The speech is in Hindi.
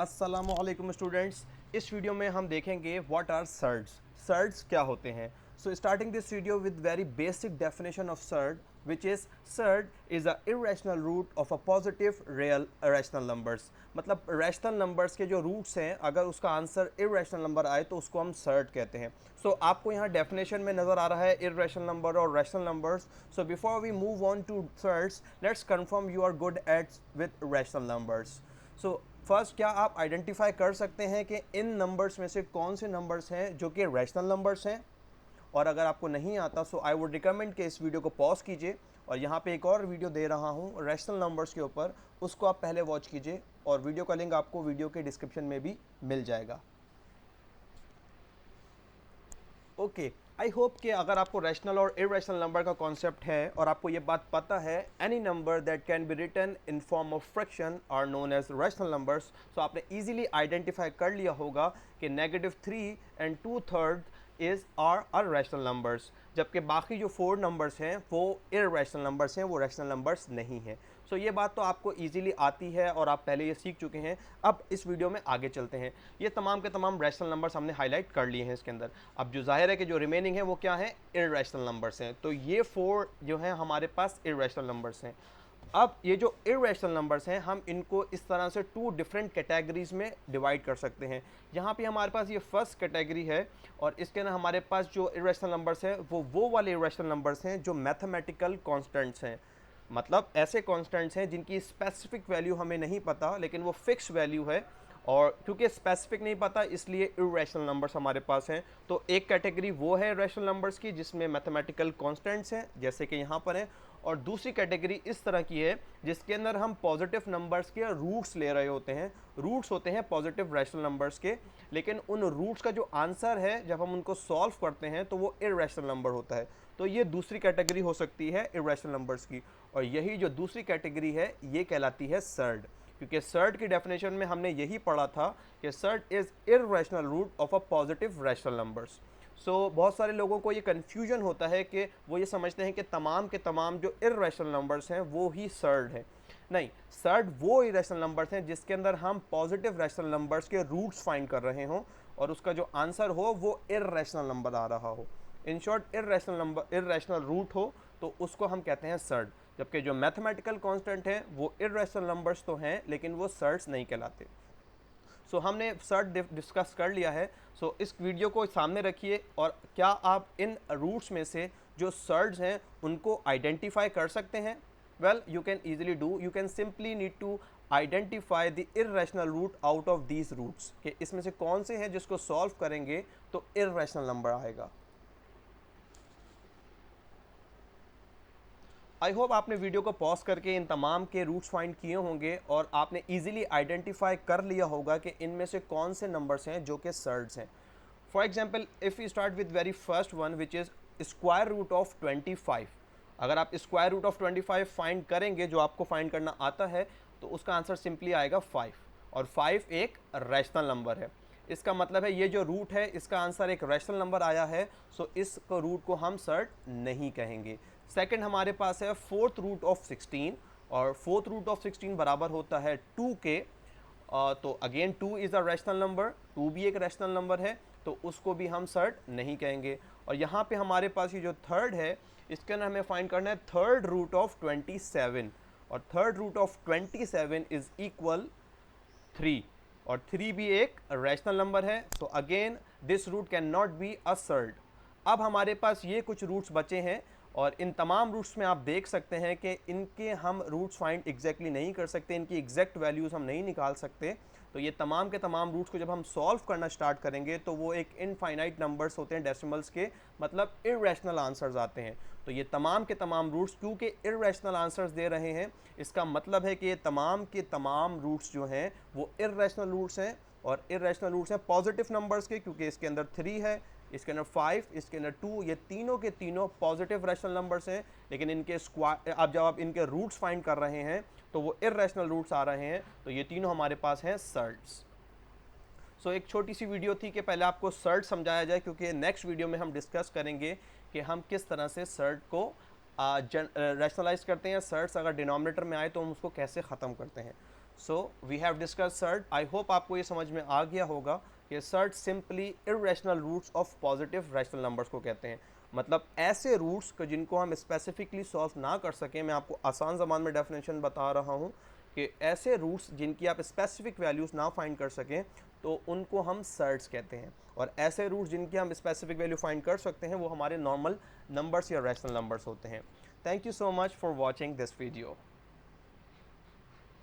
अस्सलामुअलैकुम स्टूडेंट्स। इस वीडियो में हम देखेंगे व्हाट आर सर्ड्स। सर्ड्स क्या होते हैं। So starting this video with very basic definition of surd which is surd is a irrational root of a positive real rational numbers. मतलब रैशनल नंबर्स के जो रूट्स हैं, अगर उसका आंसर इरेशनल नंबर आए तो उसको हम सर्ड कहते हैं। सो आपको यहाँ डेफिनेशन में नज़र आ रहा है इरेशनल नंबर और rational numbers. So before we move on to surds, let's confirm you are good at with rational numbers. So first, क्या आप आइडेंटिफाई कर सकते हैं कि इन नंबर्स में से कौन से नंबर्स हैं जो कि रैशनल नंबर्स हैं। और अगर आपको नहीं आता सो आई वुड रिकमेंड कि इस वीडियो को पॉज कीजिए और यहाँ पे एक और वीडियो दे रहा हूँ रैशनल नंबर्स के ऊपर, उसको आप पहले वॉच कीजिए और वीडियो का लिंक आपको वीडियो के डिस्क्रिप्शन में भी मिल जाएगा। ओके, आई होप कि अगर आपको रैशनल और इरेशनल नंबर का कॉन्सेप्ट है और आपको ये बात पता है, any number that can be written in form of fraction are known as rational numbers. So आपने इजीली आइडेंटिफाई कर लिया होगा कि -3 and 2/3 is are rational numbers, जबकि बाकी जो 4 नंबर्स हैं वो इरेशनल नंबर्स हैं, वो रैशनल नंबर्स नहीं हैं। सो ये बात तो आपको इजीली आती है और आप पहले ये सीख चुके हैं। अब इस वीडियो में आगे चलते हैं। ये तमाम के तमाम रैशनल नंबर्स हमने हाईलाइट कर लिए हैं इसके अंदर। अब जो जाहिर है कि जो रिमेनिंग है वो क्या है, इरेशनल नंबर्स हैं। तो ये 4 जो हैं हमारे पास इरेशनल नंबर्स हैं। अब ये जो इरेशनल नंबर्स हैं, हम इनको इस तरह से 2 डिफरेंट कैटेगरीज में डिवाइड कर सकते हैं। यहाँ पे हमारे पास ये फर्स्ट कैटेगरी है और इसके अंदर हमारे पास जो इरेशनल नंबर्स हैं वो वाले इरेशनल नंबर्स हैं जो मैथमेटिकल कांस्टेंट्स हैं। मतलब ऐसे कांस्टेंट्स हैं जिनकी स्पेसिफिक वैल्यू हमें नहीं पता, लेकिन वो फिक्स वैल्यू है। और क्योंकि स्पेसिफिक नहीं पता इसलिए इरेशनल नंबर्स हमारे पास हैं। तो एक कैटेगरी वो है इरेशनल नंबर्स की जिसमें मैथमेटिकल कांस्टेंट्स हैं, जैसे कि यहाँ पर है। और दूसरी कैटेगरी इस तरह की है जिसके अंदर हम पॉजिटिव नंबर्स के रूट्स ले रहे होते हैं। रूट्स होते हैं पॉजिटिव रैशनल नंबर्स के, लेकिन उन रूट्स का जो आंसर है जब हम उनको सॉल्व करते हैं तो वो इरेशनल नंबर होता है। तो ये दूसरी कैटेगरी हो सकती है इरेशनल नंबर्स की, और यही जो दूसरी कैटेगरी है ये कहलाती है सर्ड। क्योंकि सर्ड की डेफिनेशन में हमने यही पढ़ा था कि surd is irrational root of a positive rational numbers. So बहुत सारे लोगों को ये कन्फ्यूजन होता है कि वो ये समझते हैं कि तमाम के तमाम जो इरेशनल नंबर्स हैं वो ही सर्ड हैं। नहीं, सर्ड वो इरेशनल नंबर्स हैं जिसके अंदर हम पॉजिटिव रैशनल नंबर्स के रूट्स फाइंड कर रहे हों और उसका जो आंसर हो वो इरेशनल नंबर आ रहा हो। इन शॉर्ट, इरेशनल रूट हो तो उसको हम कहते हैं सर्ड। जबकि जो मैथमेटिकल कांस्टेंट है वो इरेशनल नंबर्स तो हैं लेकिन वो सर्ड्स नहीं कहलाते। सो हमने सर्ड डिस्कस कर लिया है। सो इस वीडियो को सामने रखिए और क्या आप इन रूट्स में से जो सर्ड्स हैं उनको आइडेंटिफाई कर सकते हैं। Well, you can easily do, you can simply need to identify the irrational root out of these roots, कि इसमें से कौन से हैं जिसको सॉल्व करेंगे तो इरेशनल नंबर आएगा। आई होप आपने वीडियो को पॉज करके इन तमाम के रूट्स फाइंड किए होंगे और आपने इजीली आइडेंटिफाई कर लिया होगा कि इनमें से कौन से नंबर्स हैं जो कि सर्ड्स हैं। For example, if you start with very first one which is square root of 25। अगर आप स्क्वायर रूट ऑफ 25 फाइंड करेंगे, जो आपको फाइंड करना आता है, तो उसका आंसर सिंपली आएगा 5। और 5 एक रैशनल नंबर है। इसका मतलब है ये जो रूट है इसका आंसर एक रैशनल नंबर आया है। सो इस रूट को हम सर्ड नहीं कहेंगे। सेकंड हमारे पास है फोर्थ रूट ऑफ 16, और फोर्थ रूट ऑफ 16 बराबर होता है 2 के। तो again 2 is a rational number, 2 भी एक रैशनल नंबर है, तो उसको भी हम सर्ड नहीं कहेंगे। और यहाँ पे हमारे पास ये जो थर्ड है इसके अंदर हमें फाइंड करना है थर्ड रूट ऑफ 27, और third root of 27 is equal 3, और 3 भी एक रैशनल नंबर है। तो again this root can not be a surd. अब हमारे पास ये कुछ रूट्स बचे हैं और इन तमाम रूट्स में आप देख सकते हैं कि इनके हम रूट्स फाइंड एग्जैक्टली नहीं कर सकते, इनकी एग्जैक्ट वैल्यूज़ हम नहीं निकाल सकते। तो ये तमाम के तमाम रूट्स को जब हम सॉल्व करना स्टार्ट करेंगे तो वो एक इनफाइनाइट नंबर्स होते हैं, डेसिमल्स के, मतलब इरेशनल आंसर्स आते हैं। तो ये तमाम के तमाम रूट्स क्योंकि इरेशनल आंसर्स दे रहे हैं, इसका मतलब है कि ये तमाम के तमाम रूट्स जो हैं वो इरेशनल रूट्स हैं। और इरेशनल रूट्स हैं पॉजिटिव नंबर्स के, क्योंकि इसके अंदर 3 है, इसके अंदर 5, इसके अंदर 2, ये तीनों के तीनों पॉजिटिव रैशनल नंबर्स हैं। लेकिन इनके स्क्वायर, अब जब आप इनके रूट्स फाइंड कर रहे हैं तो वो इरेशनल रूट्स आ रहे हैं। तो ये तीनों हमारे पास हैं सर्ड्स। सो एक छोटी सी वीडियो थी कि पहले आपको सर्ड समझाया जाए, क्योंकि नेक्स्ट वीडियो में हम डिस्कस करेंगे कि हम किस तरह से सर्ड को रैशनलाइज करते हैं। सर्ड्स अगर डिनोमिनेटर में आए तो हम उसको कैसे ख़त्म करते हैं। So we have discuss surd. I hope आपको ये समझ में आ गया होगा कि surd simply irrational roots of positive rational numbers को कहते हैं। मतलब ऐसे रूट्स को जिनको हम स्पेसिफिकली सॉल्व ना कर सकें। मैं आपको आसान ज़बान में डेफिनेशन बता रहा हूँ कि ऐसे रूट्स जिनकी आप स्पेसिफिक वैल्यूज़ ना फाइंड कर सकें तो उनको हम सर्ट्स कहते हैं, और ऐसे रूट्स जिनकी हम स्पेसिफिक वैल्यू फाइंड कर सकते हैं वो हमारे नॉर्मल नंबर्स या रैशनल नंबर्स होते हैं। Thank you so much for watching this video.